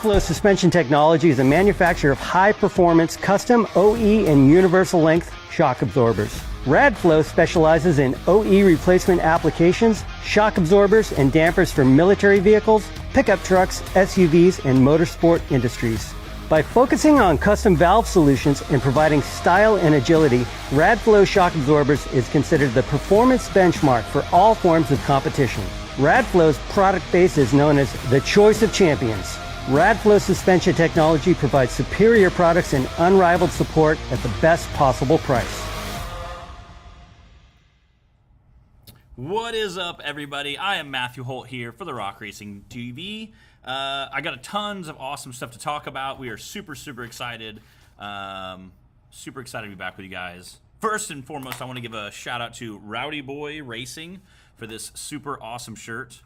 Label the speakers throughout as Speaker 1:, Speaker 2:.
Speaker 1: Radflow Suspension Technology is a manufacturer of high-performance, custom OE and universal length shock absorbers. Radflow specializes in OE replacement applications, shock absorbers, and dampers for military vehicles, pickup trucks, SUVs, and motorsport industries. By focusing on custom valve solutions and providing style and agility, Radflow shock absorbers is considered the performance benchmark for all forms of competition. Radflow's product base is known as the choice of champions. Radflow Suspension Technology provides superior products and unrivaled support at the best possible price.
Speaker 2: What is up, everybody? I am Matthew Holt here for the Rock Racing TV. I got tons of awesome stuff to talk about. We are super excited. Super excited to be back with you guys. First and foremost, I want to give a shout out to Rowdy Boy Racing for this super awesome shirt.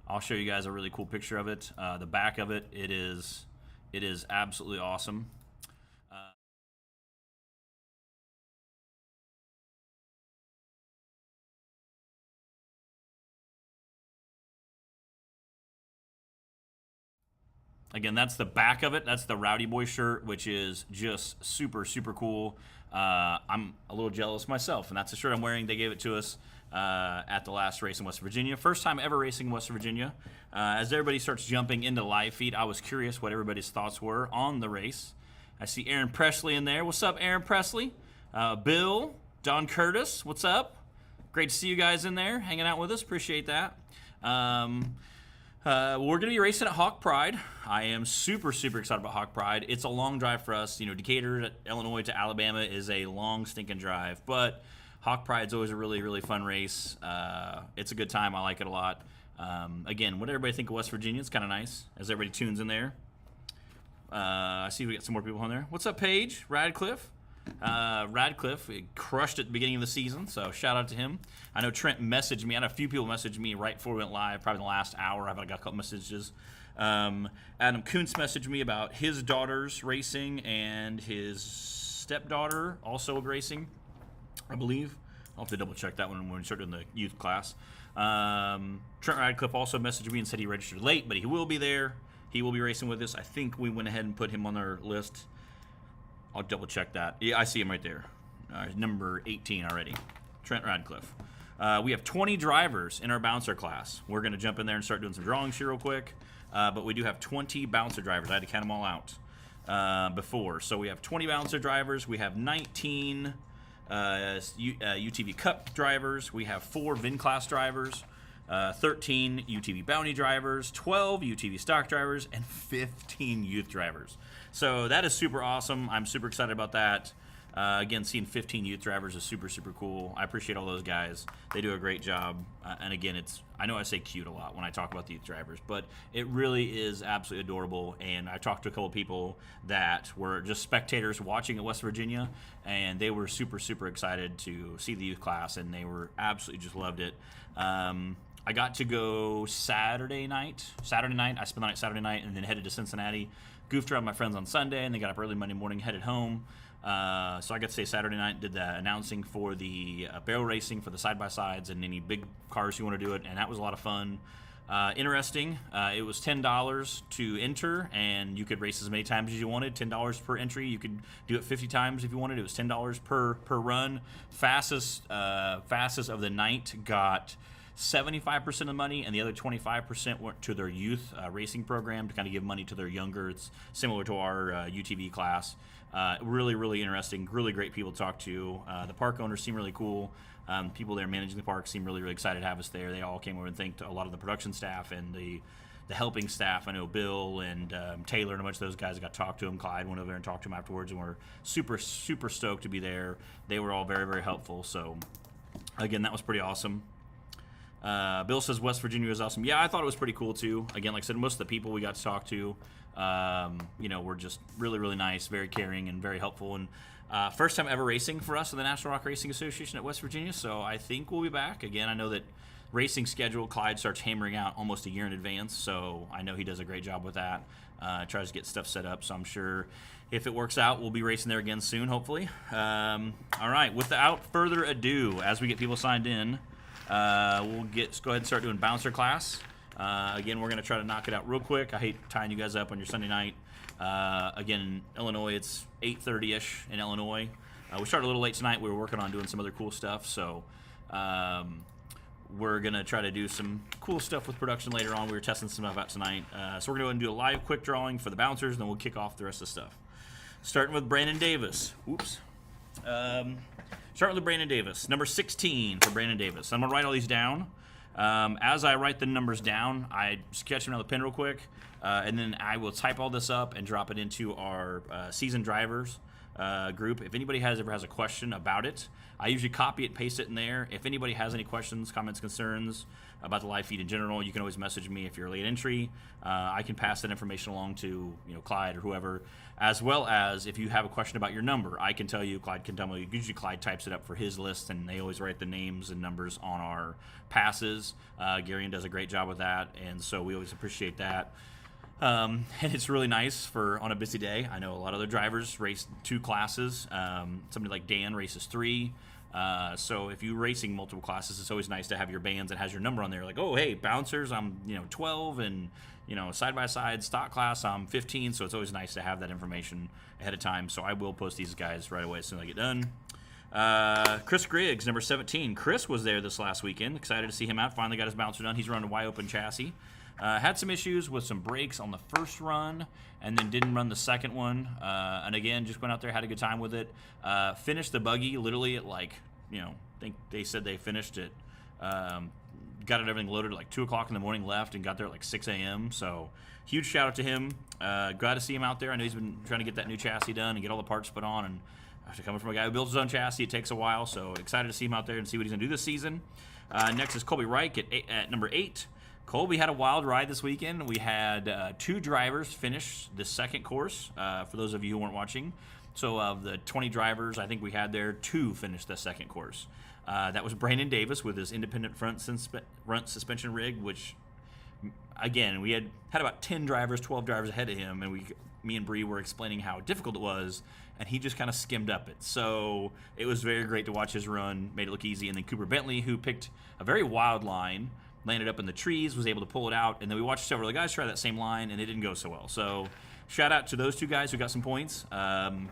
Speaker 2: I'll show you guys a really cool picture of it. The back of it, it is absolutely awesome. Again, that's the back of it. That's the Rowdy Boy shirt, which is just super cool. I'm a little jealous myself, and that's the shirt I'm wearing. They gave it to us at the last race in West Virginia. First time ever racing in West Virginia. As everybody starts jumping into live feed, I was curious what everybody's thoughts were on the race. I see Aaron Presley in there. What's up, Aaron Presley? Bill, Don Curtis, what's up? Great to see you guys in there, hanging out with us. Appreciate that. We're going to be racing at Hawk Pride. I am super excited about Hawk Pride. It's a long drive for us. You know, Decatur, Illinois to Alabama is a long stinking drive, but Hawk Pride's always a really fun race. It's a good time. I like it a lot. Again, what everybody think of West Virginia? It's kind of nice as everybody tunes in there. I see we got some more people on there. What's up, Paige? Radcliffe? Radcliffe crushed at the beginning of the season, so shout out to him. I know Trent messaged me. I had a few people message me right before we went live, probably in the last hour. I've got a couple messages. Adam Kuntz messaged me about his daughter's racing and his stepdaughter also racing, I believe. I'll have to double check that one when we start doing the youth class. Trent Radcliffe also messaged me and said he registered late, but he will be there. He will be racing with us. I think we went ahead and put him on our list. I'll double check that. Yeah, I see him right there. Number 18 already. Trent Radcliffe. We have 20 drivers in our bouncer class. We're going to jump in there and start doing some drawings here real quick. But we do have 20 bouncer drivers. I had to count them all out before. So we have 20 bouncer drivers. We have 19 UTV Cup drivers. We have 4 VIN class drivers. 13 UTV Bounty drivers, 12 UTV stock drivers, and 15 youth drivers. So that is super awesome. I'm super excited about that. Again, seeing 15 youth drivers is super cool. I appreciate all those guys. They do a great job. And again, I know I say cute a lot when I talk about the youth drivers, but it really is absolutely adorable. And I talked to a couple people that were just spectators watching at West Virginia, and they were super excited to see the youth class, and they were absolutely just loved it. I got to go Saturday night. I spent the night Saturday night and then headed to Cincinnati. Goofed around with my friends on Sunday, and then got up early Monday morning, headed home. So I got to stay Saturday night, did the announcing for the barrel racing for the side-by-sides and any big cars you want to do it, and that was a lot of fun. Interesting. It was $10 to enter, and you could race as many times as you wanted. $10 per entry. You could do it 50 times if you wanted. It was $10 per run. Fastest of the night got 75% of the money, and the other 25% went to their youth racing program to kind of give money to their younger. It's similar to our UTV class. Really interesting. Really great people to talk to. The park owners seem really cool. People there managing the park seem really excited to have us there. They all came over and thanked a lot of the production staff and the helping staff. I know Bill and Taylor and a bunch of those guys got to talk to him. Clyde went over there and talked to him afterwards, and we're super stoked to be there. They were all very helpful. So again, that was pretty awesome. Bill says West Virginia was awesome. Yeah, I thought it was pretty cool too. Again, like I said, most of the people we got to talk to, were just really nice, very caring, and very helpful. And first time ever racing for us in the National Rock Racing Association at West Virginia. So I think we'll be back again. I know that racing schedule Clyde starts hammering out almost a year in advance, so I know he does a great job with that. Tries to get stuff set up. So I'm sure if it works out, we'll be racing there again soon, hopefully. All right, without further ado, as we get people signed in. We'll go ahead and start doing bouncer class. Again, we're going to try to knock it out real quick. I hate tying you guys up on your Sunday night. Again, in Illinois, it's 8:30-ish in Illinois. We started a little late tonight. We were working on doing some other cool stuff, so we're going to try to do some cool stuff with production later on. We were testing some stuff out tonight. So we're going to go and do a live quick drawing for the bouncers, and then we'll kick off the rest of the stuff. Starting with Brandon Davis. Oops. Starting with Brandon Davis. Number 16 for Brandon Davis. I'm going to write all these down. As I write the numbers down, I sketch them on the pen real quick, and then I will type all this up and drop it into our seasoned drivers group. If anybody ever has a question about it, I usually copy it, paste it in there. If anybody has any questions, comments, concerns about the live feed in general, you can always message me if you're a late entry. I can pass that information along to Clyde or whoever, as well as if you have a question about your number, I can tell you, Clyde can tell me. Usually Clyde types it up for his list, and they always write the names and numbers on our passes. Garion does a great job with that, and so we always appreciate that. And it's really nice for on a busy day. I know a lot of other drivers race 2 classes. Somebody like Dan races 3. So if you're racing multiple classes, it's always nice to have your bands that has your number on there. Like, oh, hey, bouncers, I'm 12, and side-by-side stock class, I'm 15. So it's always nice to have that information ahead of time. So I will post these guys right away as soon as I get done. Chris Griggs, number 17. Chris was there this last weekend. Excited to see him out. Finally got his bouncer done. He's running a wide open chassis. Had some issues with some brakes on the first run, and then didn't run the second one. And again, just went out there, had a good time with it. Finished the buggy literally at I think they said they finished it. Got everything loaded at 2 o'clock in the morning, left, and got there at 6 a.m. So huge shout out to him. Glad to see him out there. I know he's been trying to get that new chassis done and get all the parts put on. And after coming from a guy who builds his own chassis, it takes a while. So excited to see him out there and see what he's going to do this season. Next is Colby Reich at number 8. Colby had a wild ride this weekend. We had 2 drivers finish the second course, for those of you who weren't watching. So of the 20 drivers I think we had there, 2 finished the second course. That was Brandon Davis with his independent front suspension rig, which, again, we had about 10 drivers, 12 drivers ahead of him, and me and Bree were explaining how difficult it was, and he just kind of skimmed up it. So it was very great to watch his run, made it look easy. And then Cooper Bentley, who picked a very wild line, landed up in the trees, was able to pull it out, and then we watched several of the guys try that same line, and it didn't go so well. So shout out to those 2 guys who got some points, and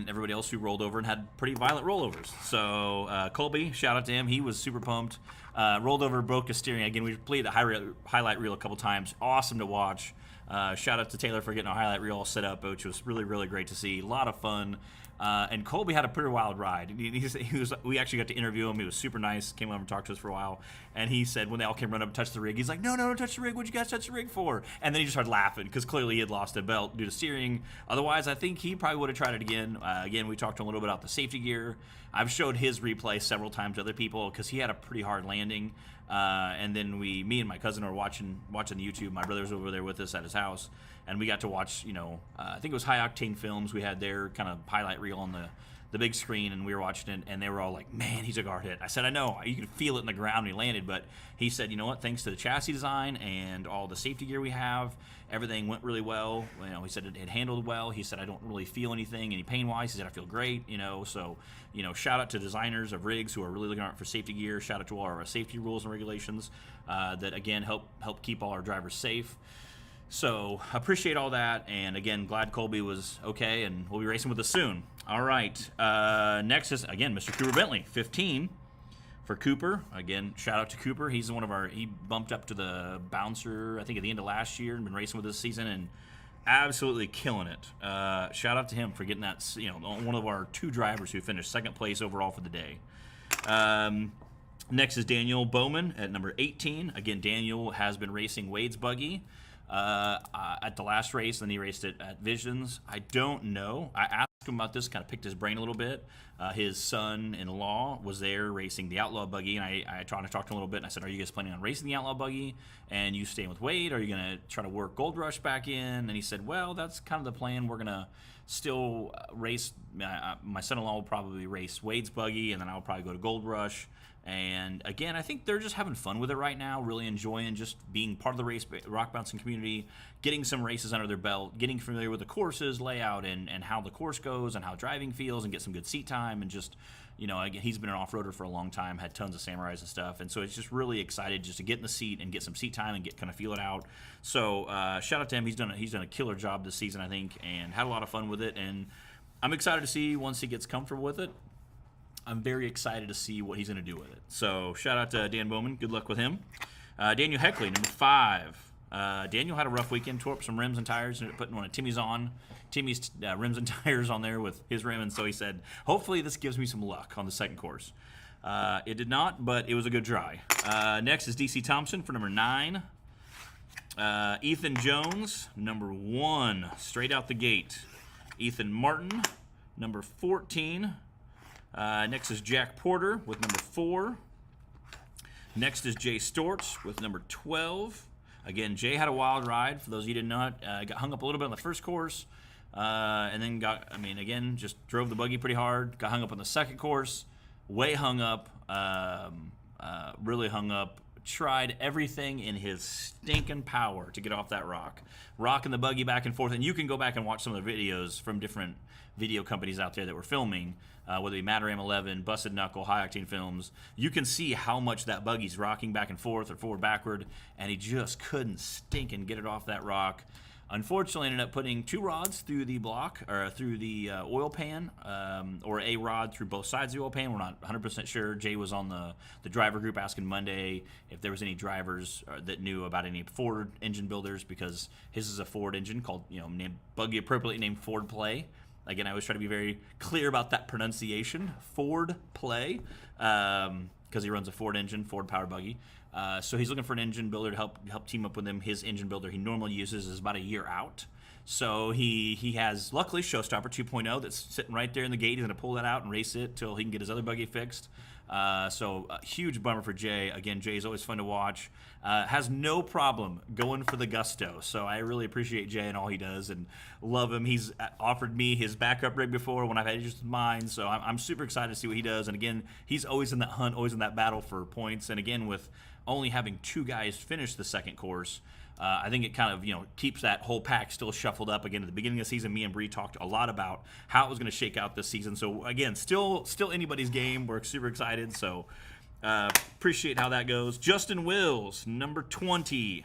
Speaker 2: everybody else who rolled over and had pretty violent rollovers. So Colby, shout out to him. He was super pumped. Rolled over, broke his steering. Again, we played the highlight reel a couple times. Awesome to watch. Shout out to Taylor for getting our highlight reel all set up, which was really, really great to see. A lot of fun. And Colby had a pretty wild ride. We actually got to interview him. He was super nice. Came over and talked to us for a while. And he said when they all came run up and touch the rig, he's like, no, don't touch the rig. What'd you guys touch the rig for? And then he just started laughing because clearly he had lost a belt due to steering. Otherwise, I think he probably would have tried it again. Again, we talked to him a little bit about the safety gear. I've showed his replay several times to other people because he had a pretty hard landing. And then me and my cousin were watching YouTube. My brother was over there with us at his house. And we got to watch, I think it was High Octane Films. We had their kind of highlight reel on the big screen, and we were watching it, and they were all like, man, he took a hard hit. I said, I know. You could feel it in the ground when he landed, but he said, you know what, thanks to the chassis design and all the safety gear we have, everything went really well. He said it handled well. He said, I don't really feel anything, any pain-wise. He said, I feel great, So, shout out to designers of rigs who are really looking out for safety gear. Shout out to all our safety rules and regulations that, again, help keep all our drivers safe. So appreciate all that, and again, glad Colby was okay, and we'll be racing with us soon. All right, next is, again, Mr. Cooper Bentley, 15 for Cooper. Again, shout out to Cooper. He's one of he bumped up to the bouncer, I think, at the end of last year and been racing with us this season, and absolutely killing it. Shout out to him for getting that, one of our 2 drivers who finished second place overall for the day. Next is Daniel Bowman at number 18. Again, Daniel has been racing Wade's buggy at the last race, and then he raced it at Visions. I don't know. I asked him about this, kind of picked his brain a little bit. His son-in-law was there racing the Outlaw buggy, and I tried to talk to him a little bit, and I said, are you guys planning on racing the Outlaw buggy, and you staying with Wade? Are you going to try to work Gold Rush back in? And he said, well, that's kind of the plan. We're going to still race. My son-in-law will probably race Wade's buggy, and then I'll probably go to Gold Rush. And again, I think they're just having fun with it right now, really enjoying just being part of the rock bouncing community, getting some races under their belt, getting familiar with the courses, layout, and how the course goes. goes and how driving feels and get some good seat time and just, again, he's been an off-roader for a long time, had tons of Samurais and stuff, and so it's just really excited just to get in the seat and get some seat time and kind of feel it out. So shout out to him. He's done a killer job this season, I think, and had a lot of fun with it, and I'm excited to see once he gets comfortable with it. I'm very excited to see what he's going to do with it. So shout out to Dan Bowman. Good luck with him. Daniel Heckley, number 5. Daniel had a rough weekend, tore up some rims and tires, and putting one of Timmy's rims and tires on there with his rim, and so he said, hopefully this gives me some luck on the second course. It did not, but it was a good try. Next is DC Thompson for number 9. Ethan Jones, number 1, straight out the gate. Ethan Martin, number 14. Next is Jack Porter with number 4. Next is Jay Storch with number 12. Again, Jay had a wild ride. For those of you who did not, got hung up a little bit on the first course, and then just drove the buggy pretty hard. Got hung up on the second course, way hung up, really hung up. Tried everything in his stinking power to get off that rock. Rocking the buggy back and forth, and you can go back and watch some of the videos from different video companies out there that were filming, whether it be Mataram 11, Busted Knuckle, High Octane Films. You can see how much that buggy's rocking back and forth or forward backward, and he just couldn't stink and get it off that rock. Unfortunately, ended up putting 2 rods through the block, or through the oil pan, or a rod through both sides of the oil pan. We're not 100% sure. Jay was on the driver group asking Monday if there was any drivers that knew about any Ford engine builders, because his is a Ford engine called, buggy appropriately named Ford Play. Again, I always try to be very clear about that pronunciation, Ford Play, because he runs a Ford engine, Ford-powered buggy. So he's looking for an engine builder to help team up with him. His engine builder he normally uses is about a year out. So he has, luckily, Showstopper 2.0 that's sitting right there in the gate. He's going to pull that out and race it till he can get his other buggy fixed. So a huge bummer for Jay. Again, Jay's always fun to watch. Has no problem going for the gusto. So I really appreciate Jay and all he does and love him. He's offered me his backup rig before when I've had issues with mine. So I'm super excited to see what he does. And again, he's always in that hunt, always in that battle for points. And again, with only having 2 guys finish the second course, I think it kind of, keeps that whole pack still shuffled up. Again, at the beginning of the season, me and Bree talked a lot about how it was going to shake out this season. So again, still anybody's game. We're super excited. So appreciate how that goes. Justin Wills, number 20.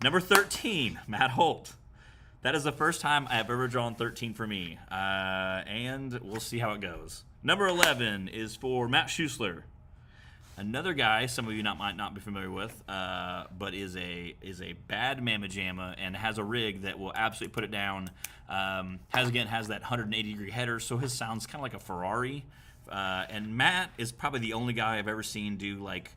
Speaker 2: Number 13, Matt Holt. That is the first time I have ever drawn 13 for me. And we'll see how it goes. Number 11 is for Matt Schuessler. Another guy some of you might not be familiar with, but is a bad mamma jamma and has a rig that will absolutely put it down. Has that 180-degree header, so his sounds kind of like a Ferrari. And Matt is probably the only guy I've ever seen do like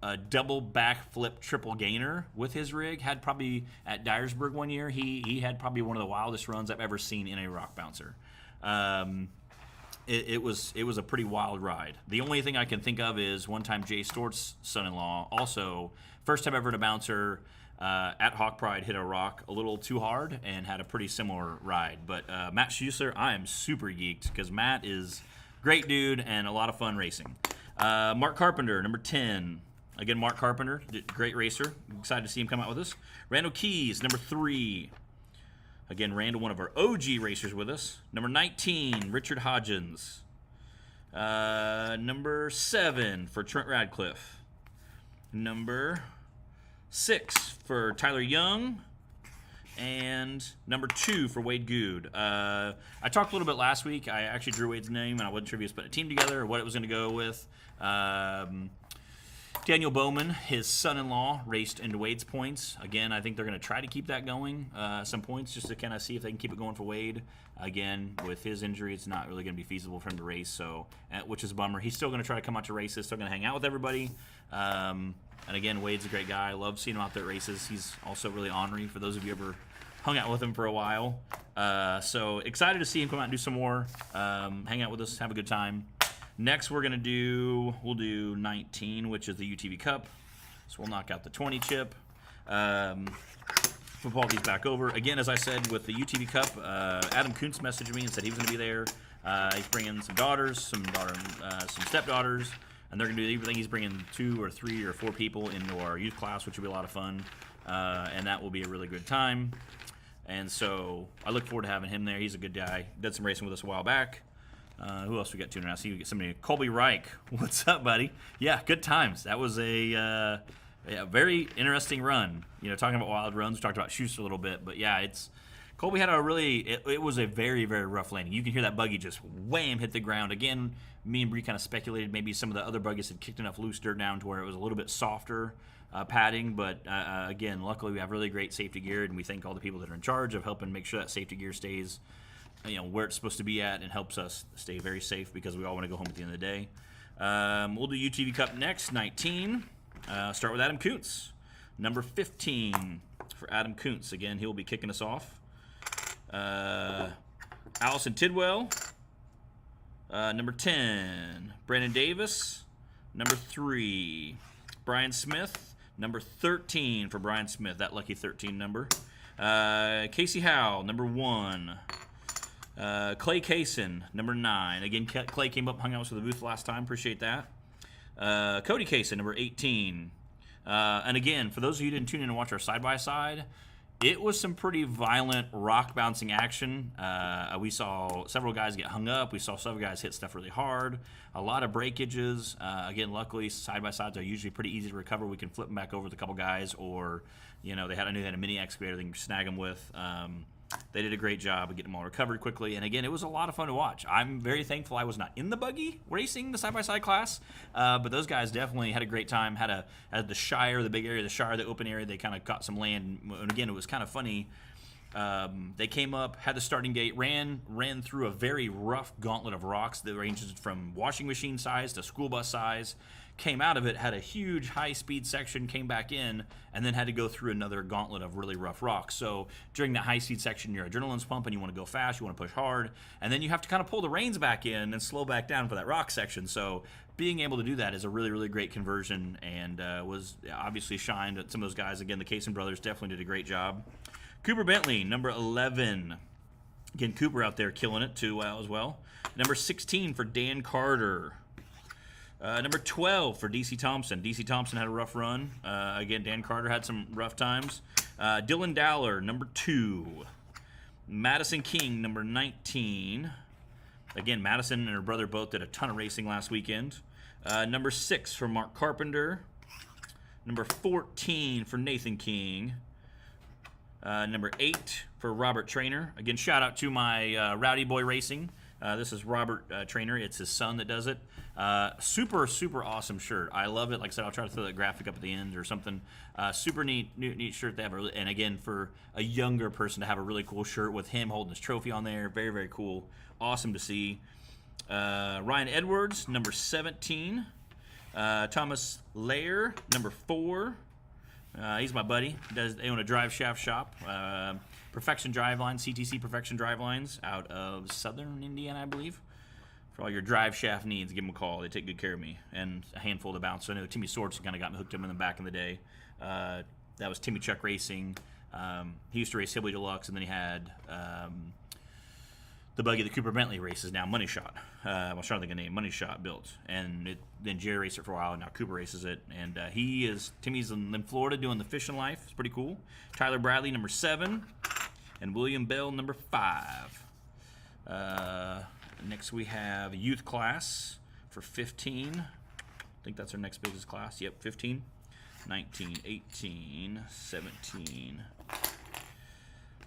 Speaker 2: a double backflip triple gainer with his rig. Had probably at Dyersburg one year, he had probably one of the wildest runs I've ever seen in a rock bouncer. It was a pretty wild ride. The only thing I can think of is one time Jay Stort's son-in-law, also first time ever in a bouncer at Hawk Pride, hit a rock a little too hard and had a pretty similar ride. But Matt Schuessler, I am super geeked because Matt is a great dude and a lot of fun racing. Mark Carpenter, number 10. Again, Mark Carpenter, great racer. Excited to see him come out with us. Randall Keys, number 3. Again, Randall, one of our OG racers with us. Number 19, Richard Hodgins. Number 7 for Trent Radcliffe. Number 6 for Tyler Young. And number 2 for Wade Good. I talked a little bit last week. I actually drew Wade's name, and I wasn't sure if he was putting a team together or what it was going to go with. Daniel Bowman, his son-in-law, raced into Wade's points. Again, I think they're going to try to keep that going, some points, just to kind of see if they can keep it going for Wade. Again, with his injury, it's not really going to be feasible for him to race, so which is a bummer. He's still going to try to come out to races, still going to hang out with everybody. And again, Wade's a great guy. I love seeing him out there at races. He's also really ornery, for those of you who ever hung out with him for a while. So excited to see him come out and do some more, hang out with us, have a good time. Next, we'll do 19, which is the UTV Cup. So we'll knock out the 20 chip. We'll pull these back over. Again, as I said, with the UTV Cup, Adam Kuntz messaged me and said he was going to be there. He's bringing some daughters, some stepdaughters, and they're going to do everything. He's bringing 2 or 3 or 4 people into our youth class, which will be a lot of fun, and that will be a really good time. And so I look forward to having him there. He's a good guy. Did some racing with us a while back. Who else we got tuning out? See, we get somebody. Colby Reich. What's up, buddy? Yeah, good times. That was a very interesting run. You know, talking about wild runs, we talked about Schuster a little bit, but yeah, Colby had a really. It was a very, very rough landing. You can hear that buggy just wham hit the ground again. Me and Bree kind of speculated maybe some of the other buggies had kicked enough loose dirt down to where it was a little bit softer padding, but again, luckily we have really great safety gear, and we thank all the people that are in charge of helping make sure that safety gear stays, where it's supposed to be at, and helps us stay very safe because we all want to go home at the end of the day. We'll do UTV Cup next, 19. Start with Adam Kuntz, number 15 for Adam Kuntz. Again, he'll be kicking us off. Allison Tidwell, number 10. Brandon Davis, number 3. Brian Smith, number 13 for Brian Smith, that lucky 13 number. Casey Howell, number 1. Clay Kaysen, number 9. Again, Clay came up, hung out with us for the booth last time. Appreciate that. Cody Kaysen, number 18. And again, for those of you who didn't tune in and watch our side-by-side, it was some pretty violent rock bouncing action. We saw several guys get hung up. We saw several guys hit stuff really hard. A lot of breakages. Again, luckily, side-by-sides are usually pretty easy to recover. We can flip them back over with a couple guys, or, I knew they had a mini excavator they can snag them with. They did a great job of getting them all recovered quickly. And again, it was a lot of fun to watch. I'm very thankful I was not in the buggy racing the side-by-side class. But those guys definitely had a great time. Had the Shire, the big area, the Shire, the open area. They kind of got some land. And again, it was kind of funny. They came up, had the starting gate, ran through a very rough gauntlet of rocks that ranges from washing machine size to school bus size. Came out of it, had a huge high-speed section, came back in, and then had to go through another gauntlet of really rough rocks. So during that high-speed section, your adrenaline's pumping, you want to go fast, you want to push hard, and then you have to kind of pull the reins back in and slow back down for that rock section. So being able to do that is a really, really great conversion, and was obviously shined at some of those guys. Again, the Kaysen brothers definitely did a great job. Cooper Bentley, number 11. Again, Cooper out there killing it too as well. Number 16 for Dan Carter. Number 12 for DC Thompson. DC Thompson had a rough run. Again, Dan Carter had some rough times. Dylan Dowler, number 2. Madison King, number 19. Again, Madison and her brother both did a ton of racing last weekend. Number 6 for Mark Carpenter. Number 14 for Nathan King. Number 8 for Robert Trainer. Again, shout out to my Rowdy Boy Racing. This is Robert Trainer. It's his son that does it. Super, super awesome shirt. I love it. Like I said, I'll try to throw that graphic up at the end or something. Super neat shirt they have. And again, for a younger person to have a really cool shirt with him holding his trophy on there, very, very cool. Awesome to see. Ryan Edwards, number 17. Thomas Lair, number 4. He's my buddy. They own a drive shaft shop. Perfection Drivelines, CTC Perfection Drivelines out of Southern Indiana, I believe. For all your drive shaft needs, give them a call. They take good care of me and a handful of the bounce. So I know Timmy Swords kind of got me hooked up in the back in the day. That was Timmy Chuck Racing. He used to race Hillbilly Deluxe, and then he had the buggy that Cooper Bentley races now, Money Shot. I was trying to think of the name, Money Shot built. And then Jerry raced it for a while, and now Cooper races it. And Timmy's in Florida doing the fishing life. It's pretty cool. Tyler Bradley, number 7. And William Bell, number 5. Next we have youth class for 15. I think that's our next biggest class. Yep, 15. 19, 18, 17,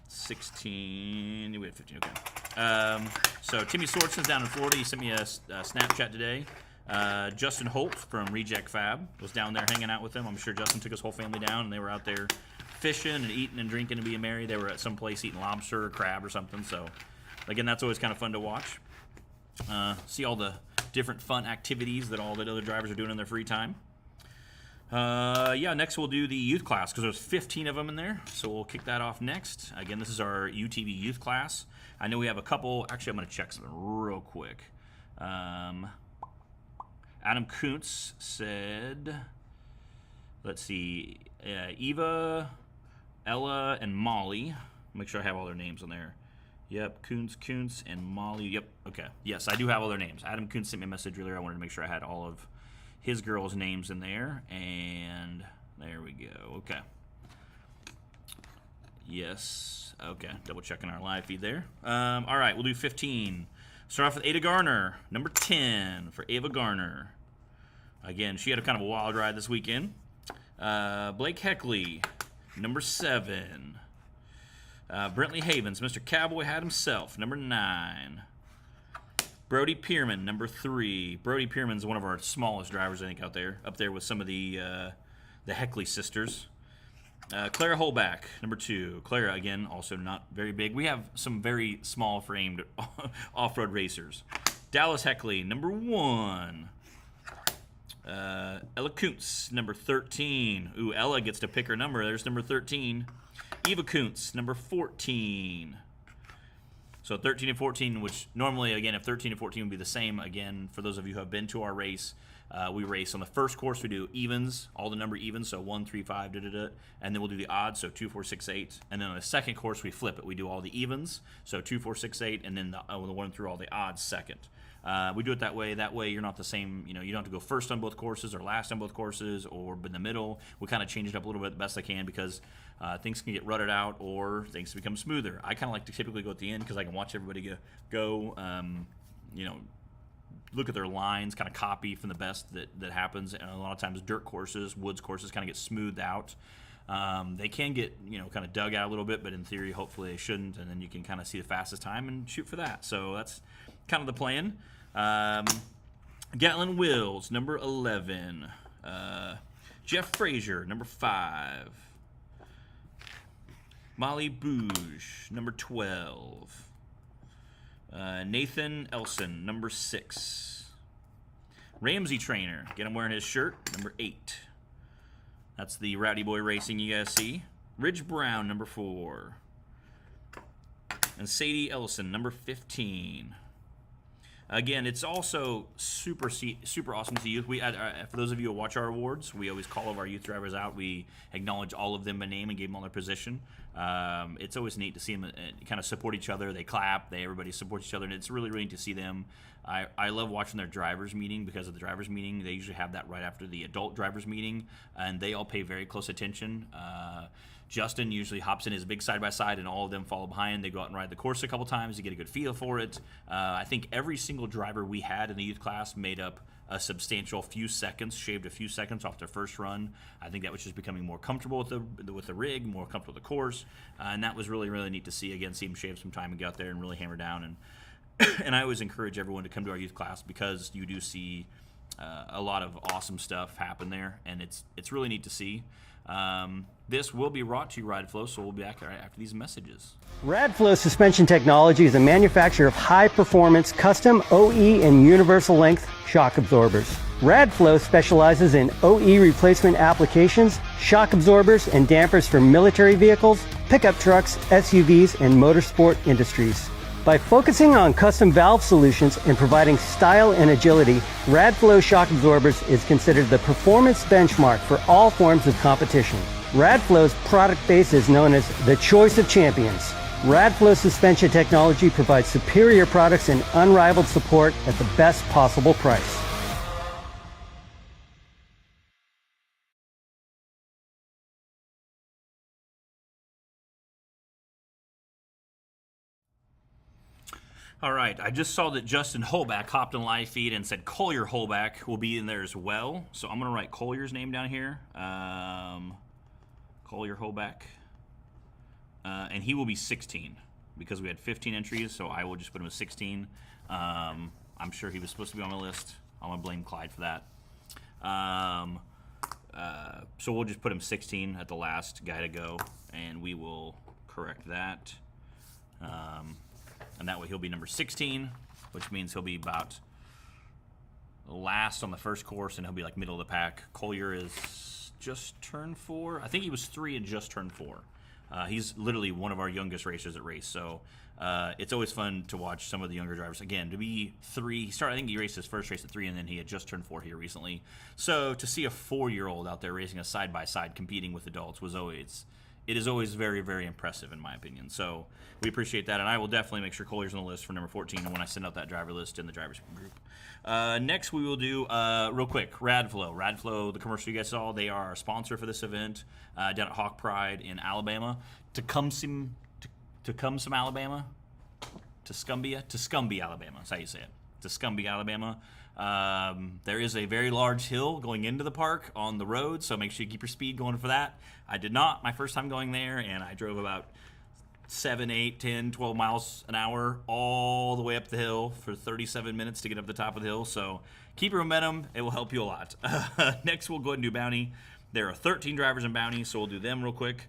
Speaker 2: 16. We had 15, okay. So Timmy Swordson's down in Florida. He sent me a Snapchat today. Justin Holt from Reject Fab was down there hanging out with him. I'm sure Justin took his whole family down, and they were out there fishing and eating and drinking and being merry. They were at some place eating lobster or crab or something. So, again, that's always kind of fun to watch. See all the different fun activities that all the other drivers are doing in their free time. Next we'll do the youth class because there's 15 of them in there. So we'll kick that off next. Again, this is our UTV youth class. I know we have a couple. Actually, I'm going to check something real quick. Adam Kuntz said, let's see, Eva, Ella, and Molly. Make sure I have all their names on there. Yep, Kuntz, and Molly. Yep, okay. Yes, I do have all their names. Adam Kuntz sent me a message earlier. I wanted to make sure I had all of his girls' names in there. And there we go. Okay. Yes. Okay. Double checking our live feed there. All right. We'll do 15. Start off with Ada Garner, number 10 for Ava Garner. Again, she had a kind of a wild ride this weekend. Blake Heckley, number 7. Brentley Havens, Mr. Cowboy had himself, number 9. Brody Pierman, number 3. Brody Pierman's one of our smallest drivers, I think, out there. Up there with some of the Heckley sisters. Clara Holback, number 2. Clara, again, also not very big. We have some very small-framed off-road racers. Dallas Heckley, number 1. Ella Kuntz, number 13. Ooh, Ella gets to pick her number. There's number 13. Eva Kuntz, number 14. So 13 and 14, which normally, again, if 13 and 14 would be the same, again, for those of you who have been to our race, we race on the first course, we do evens, all the number evens, so 1, 3, 5, and then we'll do the odds, so 2, 4, 6, 8. And then on the second course, we flip it. We do all the evens, so 2, 4, 6, 8, and then the one through all the odds second. We do it that way. That way, you're not the same. You don't have to go first on both courses or last on both courses or in the middle. We kind of change it up a little bit the best I can because things can get rutted out or things become smoother. I kind of like to typically go at the end because I can watch everybody go. Look at their lines, kind of copy from the best that happens. And a lot of times, dirt courses, woods courses, kind of get smoothed out. They can get kind of dug out a little bit, but in theory, hopefully they shouldn't. And then you can kind of see the fastest time and shoot for that. So that's kind of the plan. Gatlin Wills, number 11. Jeff Frazier, number 5. Molly Bouge, number 12. Nathan Elson, number 6. Ramsey Trainer, get him wearing his shirt, number 8. That's the Rowdy Boy Racing you guys see. Ridge Brown, number 4. And Sadie Ellison, number 15. Again, it's also super awesome to see youth. For those of you who watch our awards, we always call all of our youth drivers out. We acknowledge all of them by name and give them all their position. It's always neat to see them kind of support each other. They clap. Everybody supports each other, and it's really, really neat to see them. I love watching their drivers meeting because of the drivers meeting. They usually have that right after the adult drivers meeting, and they all pay very close attention. Justin usually hops in his big side-by-side, and all of them follow behind. They go out and ride the course a couple times to get a good feel for it. I think every single driver we had in the youth class made up a substantial few seconds, shaved a few seconds off their first run. I think that was just becoming more comfortable with the rig, more comfortable with the course, and that was really, really neat to see. Again, see him shave some time and get out there and really hammer down. And I always encourage everyone to come to our youth class because you do see a lot of awesome stuff happen there, and it's really neat to see. This will be brought to you, RideFlow, so we'll be back right after these messages.
Speaker 1: RadFlow Suspension Technology is a manufacturer of high-performance custom OE and universal length shock absorbers. RadFlow specializes in OE replacement applications, shock absorbers, and dampers for military vehicles, pickup trucks, SUVs, and motorsport industries. By focusing on custom valve solutions and providing style and agility, RadFlow shock absorbers is considered the performance benchmark for all forms of competition. RadFlow's product base is known as the choice of champions. RadFlow suspension technology provides superior products and unrivaled support at the best possible price.
Speaker 2: All right, I just saw that Justin Holback hopped in live feed and said Collier Holback will be in there as well. So I'm going to write Collier's name down here. Collier Holback. And he will be 16 because we had 15 entries, so I will just put him as 16. I'm sure he was supposed to be on my list. I'm going to blame Clyde for that. So we'll just put him 16 at the last guy to go, and we will correct that. And that way he'll be number 16, which means he'll be about last on the first course, and he'll be like middle of the pack. Collier is just turned 4. I think he was 3 and just turned 4. He's literally one of our youngest racers at race, so it's always fun to watch some of the younger drivers. Again, to be 3, I think he raced his first race at 3, and then he had just turned 4 here recently. So to see a 4-year-old out there racing a side-by-side competing with adults was always, it is always very, very impressive in my opinion. So we appreciate that, and I will definitely make sure Collier's on the list for number 14 when I send out that driver list in the drivers group. Next, we will do, real quick, Radflow. Radflow, the commercial you guys saw, they are our sponsor for this event down at Hawk Pride in Alabama. Tecumseh, Alabama? Tuscumbia, Alabama. That's how you say it. Tuscumbia, Alabama. There is a very large hill going into the park on the road, so make sure you keep your speed going for that. I did not my first time going there, and I drove about 7, 8, 10, 12 miles an hour all the way up the hill for 37 minutes to get up the top of the hill. So keep your momentum. It will help you a lot. Next, we'll go ahead and do Bounty. There are 13 drivers in Bounty, so we'll do them real quick.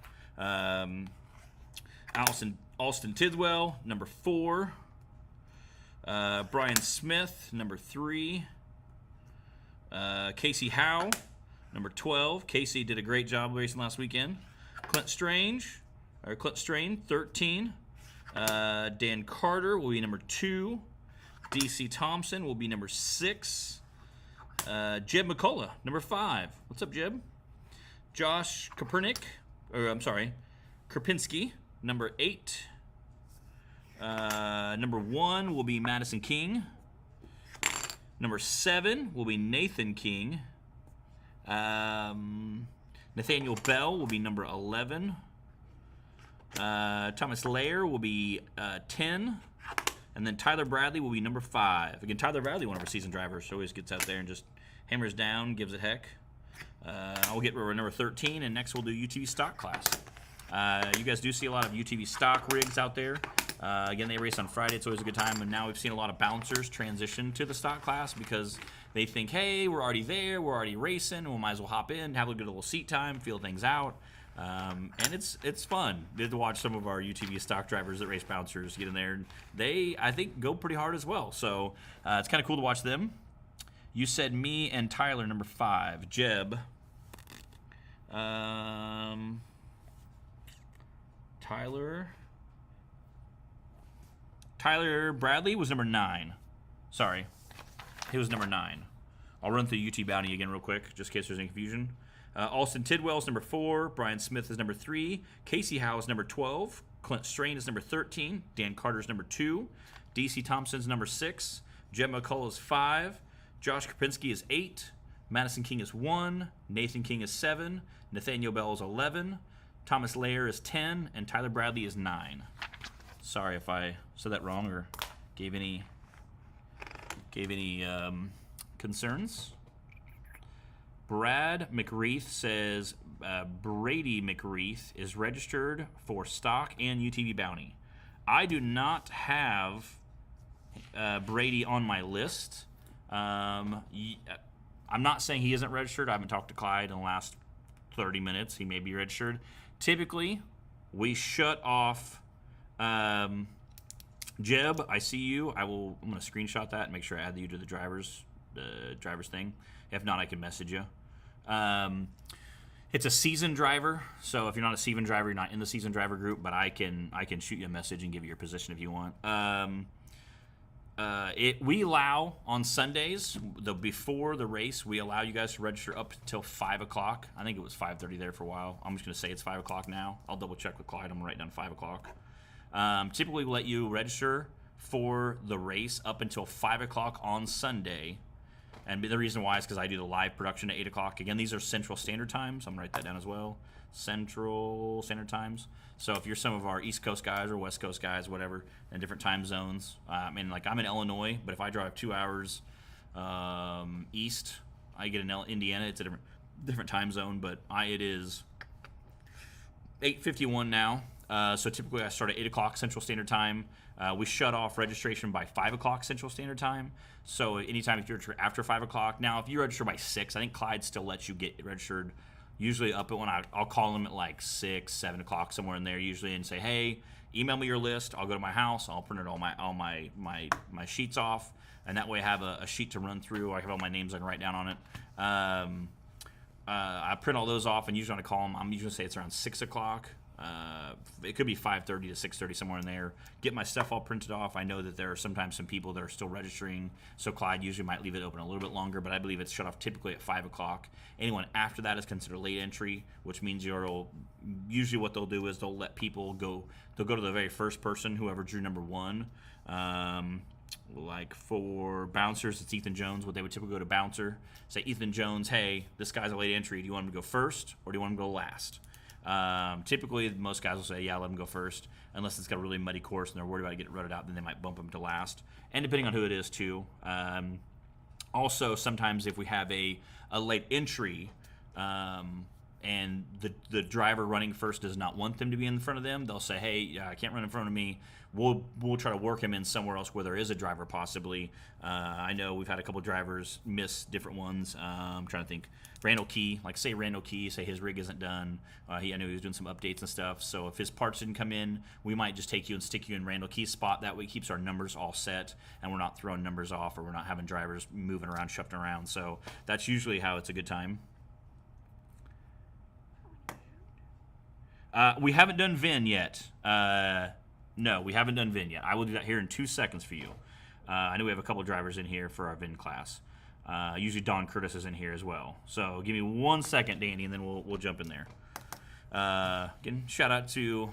Speaker 2: Alston Tidwell, number 4. Brian Smith, number 3. Casey Howe, number 12. Casey did a great job racing last weekend. Clint Strain, 13. Dan Carter will be number 2. DC Thompson will be number 6. Jeb McCullough, number 5. What's up, Jeb? Josh Krapinski, number 8. Number 1 will be Madison King. Number 7 will be Nathan King. Nathaniel Bell will be number 11. Thomas Lair will be 10. And then Tyler Bradley will be number 5. Again, Tyler Bradley, one of our seasoned drivers, so always gets out there and just hammers down, gives it heck. I'll get number 13, and next we'll do UTV stock class. You guys do see a lot of UTV stock rigs out there. Again, they race on Friday. It's always a good time. And now we've seen a lot of bouncers transition to the stock class because they think, hey, we're already there. We're already racing. We might as well hop in, have a good little seat time, feel things out. And it's fun to watch some of our UTV stock drivers that race bouncers get in there. They, I think, go pretty hard as well. So it's kind of cool to watch them. You said me and Tyler, number 5. Jeb. Tyler Bradley was number 9. Sorry. He was number 9. I'll run through UT Bounty again real quick, just in case there's any confusion. Alston Tidwell is number 4. Brian Smith is number 3. Casey Howe is number 12. Clint Strain is number 13. Dan Carter is number 2. DC Thompson's number 6. Jeb McCullough is 5. Josh Krapinski is 8. Madison King is 1. Nathan King is 7. Nathaniel Bell is 11. Thomas Lair is 10. And Tyler Bradley is 9. Sorry if I said that wrong or gave any concerns. Brad McReith says Brady McReith is registered for stock and UTV Bounty. I do not have Brady on my list. I'm not saying he isn't registered. I haven't talked to Clyde in the last 30 minutes. He may be registered. Typically, we shut off Jeb. I see you. I'm going to screenshot that and make sure I add you to the driver's thing. If not, I can message you. It's a seasoned driver, so if you're not a seasoned driver, you're not in the seasoned driver group. But I can shoot you a message and give you your position if you want. We allow on Sundays, before the race, we allow you guys to register up until 5 o'clock. I think it was 5:30 there for a while. I'm just going to say it's 5 o'clock now. I'll double check with Clyde. I'm going to write down 5 o'clock. Typically, we let you register for the race up until 5 o'clock on Sunday. And the reason why is because I do the live production at 8 o'clock. Again, these are Central Standard Times. I'm going to write that down as well. Central Standard Times. So if you're some of our East Coast guys or West Coast guys, whatever, in different time zones. I'm in Illinois, but if I drive 2 hours east, I get in Indiana. It's a different time zone, but it is 8:51 now. So typically I start at 8 o'clock Central Standard Time. We shut off registration by 5 o'clock Central Standard Time. So anytime if you're after 5 o'clock. Now, if you register by 6, I think Clyde still lets you get registered usually up at when I'll call them at like 6, 7 o'clock, somewhere in there usually, and say, hey, email me your list. I'll go to my house. I'll print all my sheets off, and that way I have a sheet to run through. I have all my names I can write down on it. I print all those off, and usually when I call them, I'm usually say it's around 6 o'clock. It could be 5:30 to 6:30, somewhere in there. Get my stuff all printed off. I know that there are sometimes some people that are still registering, so Clyde usually might leave it open a little bit longer, but I believe it's shut off typically at 5 o'clock. Anyone after that is considered late entry, which means usually what they'll do is they'll let people go. They'll go to the very first person, whoever drew number 1. Like for bouncers, it's Ethan Jones. What they would typically go to bouncer, say, Ethan Jones, hey, this guy's a late entry. Do you want him to go first or do you want him to go last? Typically, most guys will say, yeah, let him go first, unless it's got a really muddy course and they're worried about getting rutted out, then they might bump him to last. And depending on who it is, too. Also, sometimes if we have a late entry and the driver running first does not want them to be in front of them, they'll say, hey, I can't run in front of me. We'll try to work him in somewhere else where there is a driver possibly. I know we've had a couple drivers miss different ones. I'm trying to think. Randall Key, say Randall Key, say his rig isn't done. I know he was doing some updates and stuff. So if his parts didn't come in, we might just take you and stick you in Randall Key's spot. That way it keeps our numbers all set and we're not throwing numbers off or we're not having drivers moving around, shifting around. So that's usually how it's a good time. We haven't done VIN yet. No, we haven't done VIN yet. I will do that here in 2 seconds for you. I know we have a couple drivers in here for our VIN class. Usually Don Curtis is in here as well. So give me 1 second, Danny, and then we'll jump in there. Again, shout out to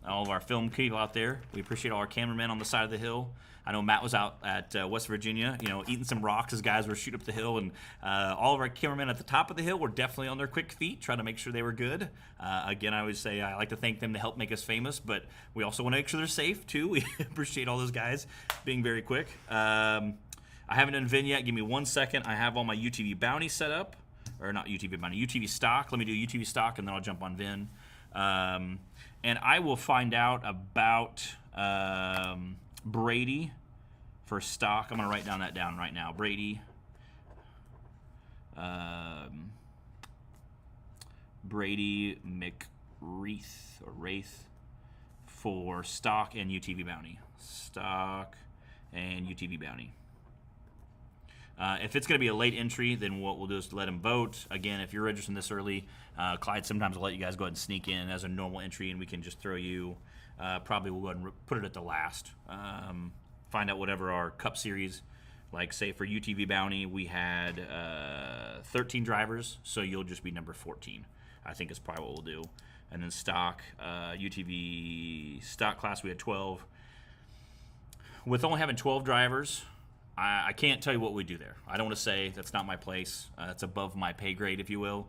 Speaker 2: all of our film people out there. We appreciate all our cameramen on the side of the hill. I know Matt was out at West Virginia, eating some rocks as guys were shooting up the hill, and all of our cameramen at the top of the hill were definitely on their quick feet, trying to make sure they were good. Again, I always say I like to thank them to help make us famous, but we also want to make sure they're safe too. We appreciate all those guys being very quick. I haven't done VIN yet. Give me 1 second. I have all my UTV bounty set up, or not UTV bounty, UTV stock. Let me do UTV stock, and then I'll jump on VIN. And I will find out about Brady for stock. I'm going to write that down right now. Brady. Brady McWraith or Wraith for stock and UTV bounty. Stock and UTV bounty. If it's going to be a late entry, then what we'll do is let him vote. Again, if you're registering this early, Clyde sometimes will let you guys go ahead and sneak in as a normal entry, and we can just throw you. Probably we'll go ahead and put it at the last. Find out whatever our Cup Series, like say for UTV Bounty, we had 13 drivers, so you'll just be number 14. I think is probably what we'll do. And then stock, UTV stock class, we had 12. With only having 12 drivers, I can't tell you what we do there. I don't want to say. That's not my place. That's above my pay grade, if you will,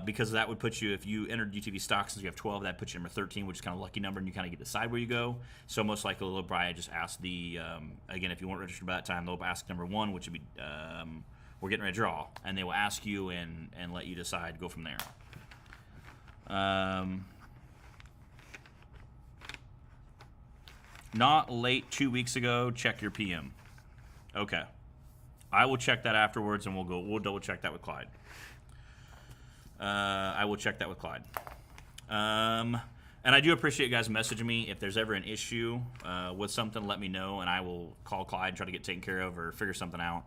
Speaker 2: because that would put you, if you entered UTV stock, since you have 12, that puts you number 13, which is kind of a lucky number, and you kind of get to decide where you go. So most likely, they'll probably just ask again, if you weren't registered by that time, they'll ask number 1, which would be, we're getting ready to draw, and they will ask you and let you decide, go from there. Not late 2 weeks ago, check your PM. Okay, I will check that afterwards, and we'll double check that with Clyde. I will check that with Clyde. And I do appreciate you guys messaging me. If there's ever an issue with something, let me know, and I will call Clyde and try to get taken care of or figure something out.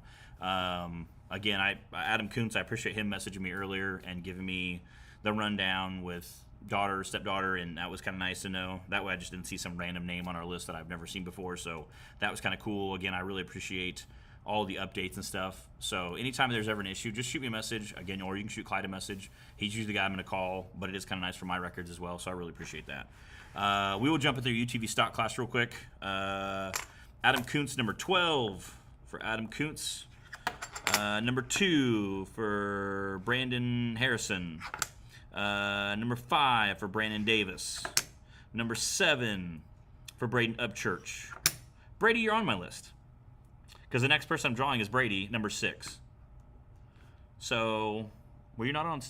Speaker 2: Again, Adam Kuntz, I appreciate him messaging me earlier and giving me the rundown with stepdaughter, and that was kind of nice to know. That way I just didn't see some random name on our list that I've never seen before, so that was kind of cool. Again, I really appreciate all the updates and stuff. So anytime there's ever an issue, just shoot me a message, again, or you can shoot Clyde a message. He's usually the guy I'm going to call, but it is kind of nice for my records as well, so I really appreciate that. We will jump into the UTV stock class real quick. Adam Kuntz, number 12 for Adam Kuntz. Number 2 for Brandon Harrison. Number 5 for Brandon Davis. Number 7 for Braden Upchurch. Brady, you're on my list, because the next person I'm drawing is Brady, number 6. So, were you not on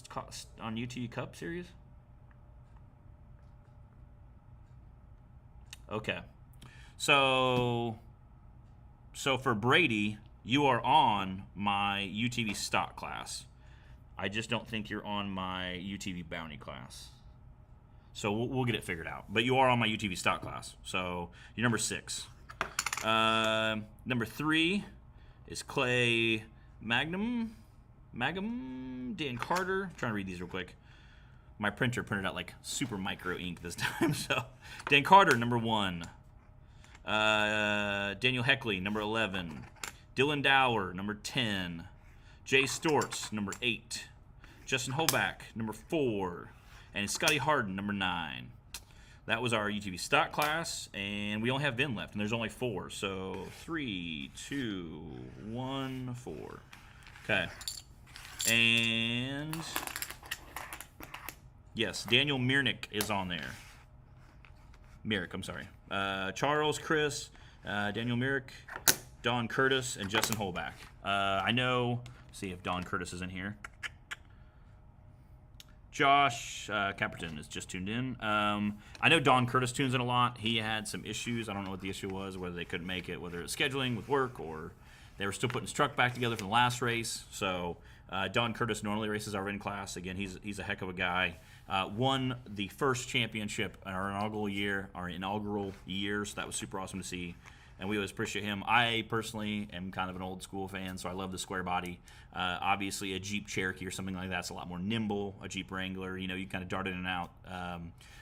Speaker 2: UT Cup Series? Okay. So for Brady, you are on my UTV stock class. I just don't think you're on my UTV bounty class. So we'll get it figured out. But you are on my UTV stock class. So you're number 6. Number 3 is Clay Magum, Dan Carter. I'm trying to read these real quick. My printer printed out like super micro ink this time. So Dan Carter, number 1. Daniel Heckley, number 11. Dylan Dower, number 10. Jay Stortz, number 8. Justin Holback, number 4. And Scotty Harden, number 9. That was our UTV stock class, and we only have VIN left, and there's only 4. So 3, 2, 1, 4. Okay. And yes, Daniel Mirnick is on there. Merrick, I'm sorry. Charles, Chris, Daniel Merrick, Don Curtis, and Justin Holback. I know, see if Don Curtis is in here. Josh Caperton is just tuned in. I know Don Curtis tunes in a lot. He had some issues. I don't know what the issue was, whether they couldn't make it, whether it's scheduling with work or they were still putting his truck back together from the last race. So Don Curtis normally races our VIN class. Again, he's a heck of a guy. Won the first championship in our inaugural year, so that was super awesome to see. And we always appreciate him. I personally am kind of an old school fan, so I love the square body. Obviously, a Jeep Cherokee or something like that's a lot more nimble. A Jeep Wrangler, you kind of dart in and out.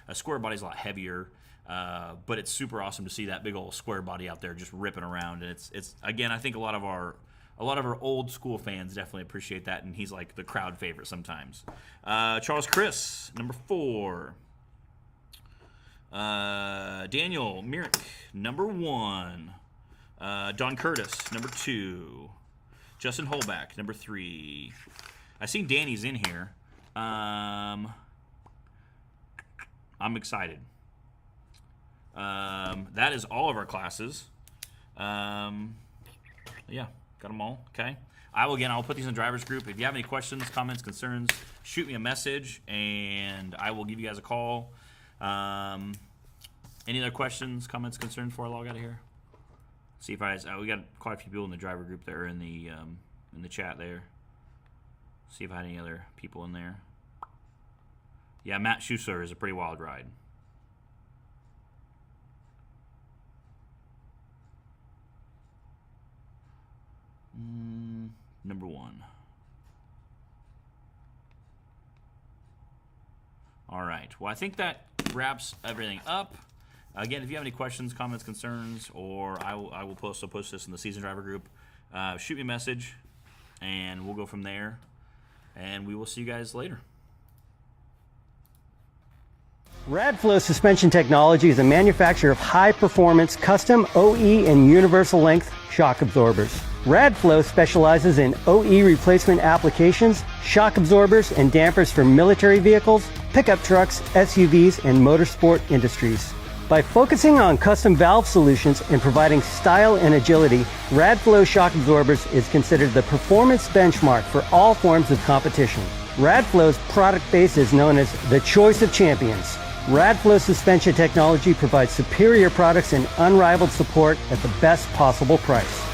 Speaker 2: A square body's a lot heavier, but it's super awesome to see that big old square body out there just ripping around. And it's again, I think a lot of our old school fans definitely appreciate that, and he's like the crowd favorite sometimes. Charles Chris, number 4. Daniel Merrick, number 1. Don Curtis, number 2. Justin Holback, number 3. I seen Danny's in here. I'm excited. That is all of our classes. Yeah, got them all. Okay. I'll put these in the drivers group. If you have any questions, comments, concerns, shoot me a message, and I will give you guys a call. Any other questions, comments, concerns before I log out of here? See if we got quite a few people in the driver group there in the chat there. See if I had any other people in there. Yeah, Matt Schuster is a pretty wild ride. Number 1. All right. Well, I think that wraps everything up. Again, if you have any questions, comments, concerns, or I will post this in the season driver group, shoot me a message, and we'll go from there. And we will see you guys later.
Speaker 1: Radflow Suspension Technology is a manufacturer of high-performance custom OE and universal length shock absorbers. Radflow specializes in OE replacement applications, shock absorbers, and dampers for military vehicles, pickup trucks, SUVs, and motorsport industries. By focusing on custom valve solutions and providing style and agility, Radflow shock absorbers is considered the performance benchmark for all forms of competition. Radflow's product base is known as the choice of champions. Radflow Suspension Technology provides superior products and unrivaled support at the best possible price.